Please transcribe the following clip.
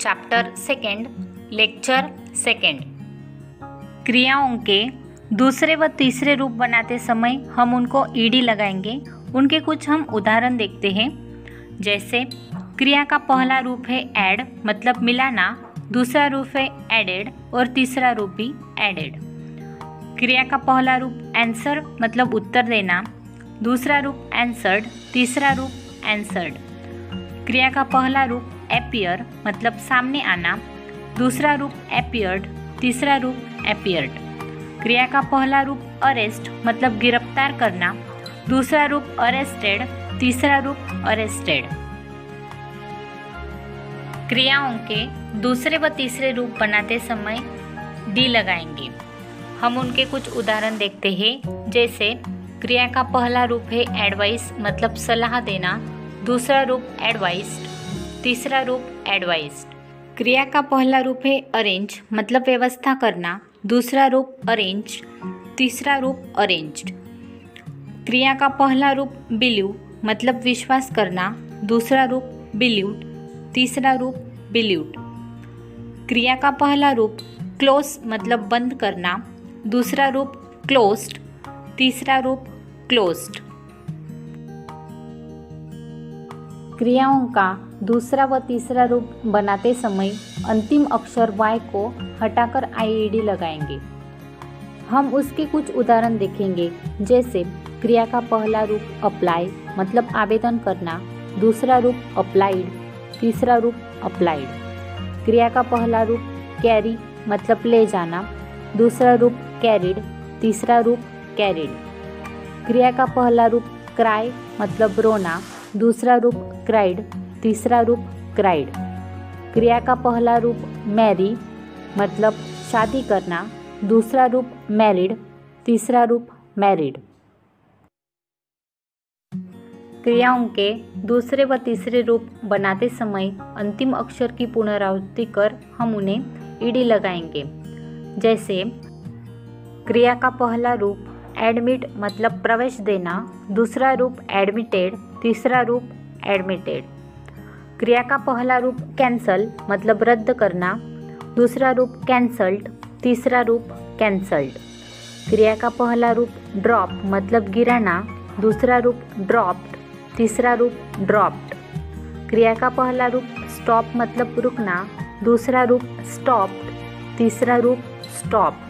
Chapter second, lecture second. क्रियाओं के दूसरे व तीसरे रूप बनाते समय हम उनको ईडी लगाएंगे। उनके कुछ हम उदाहरण देखते हैं। जैसे क्रिया का पहला रूप है ऐड मतलब मिलाना, दूसरा रूप है एडेड और तीसरा रूप भी एडेड। क्रिया का पहला रूप आंसर मतलब उत्तर देना, दूसरा रूप आंसर्ड, तीसरा रूप आंसर्ड। क्रिया का पहला रूप अपीयर मतलब सामने आना, दूसरा रूप अपीयर्ड, तीसरा रूप अपीयर्ड। क्रिया का पहला रूप अरेस्ट मतलब गिरफ्तार करना, दूसरा रूप अरेस्टेड, तीसरा रूप अरेस्टेड। क्रियाओं के दूसरे व तीसरे रूप बनाते समय डी लगाएंगे। हम उनके कुछ उदाहरण देखते हैं। जैसे क्रिया का पहला रूप है एडवाइस मतलब सलाह देना, दूसरा रूप एडवाइस्ड, तीसरा रूप एडवाइस्ड। क्रिया का पहला रूप है अरेंज मतलब व्यवस्था करना, दूसरा रूप अरेंज्ड, तीसरा रूप अरेंज्ड। क्रिया का पहला रूप बिलीव मतलब विश्वास करना, दूसरा रूप बिलीव्ड, तीसरा रूप बिलीव्ड। क्रिया का पहला रूप क्लोज मतलब बंद करना, दूसरा रूप क्लोज्ड, तीसरा रूप क्लोज्ड। क्रियाओं का दूसरा व तीसरा रूप बनाते समय अंतिम अक्षर y को हटाकर IED लगाएंगे। हम उसके कुछ उदाहरण देखेंगे। जैसे क्रिया का पहला रूप अप्लाई मतलब आवेदन करना, दूसरा रूप अप्लाइड, तीसरा रूप अप्लाइड। क्रिया का पहला रूप कैरी मतलब ले जाना, दूसरा रूप कैरिड, तीसरा रूप कैरिड। क्रिया का पहला रूप क्राई मतलब रोना, दूसरा रूप क्राइड, तीसरा रूप क्राइड। क्रिया का पहला रूप मैरी मतलब शादी करना, दूसरा रूप मैरिड, तीसरा रूप मैरिड। क्रियाओं के दूसरे व तीसरे रूप बनाते समय अंतिम अक्षर की पुनरावृत्ति कर हम उन्हें ईडी लगाएंगे। जैसे क्रिया का पहला रूप एडमिट मतलब प्रवेश देना, दूसरा रूप एडमिटेड, तीसरा रूप एडमिटेड। क्रिया का पहला रूप कैंसल मतलब रद्द करना, दूसरा रूप कैंसल्ड, तीसरा रूप कैंसल्ड। क्रिया का पहला रूप ड्रॉप मतलब गिराना, दूसरा रूप ड्रॉप्ड, तीसरा रूप ड्रॉप्ड। क्रिया का पहला रूप स्टॉप मतलब रुकना, दूसरा रूप स्टॉप्ड, तीसरा रूप स्टॉप्ड।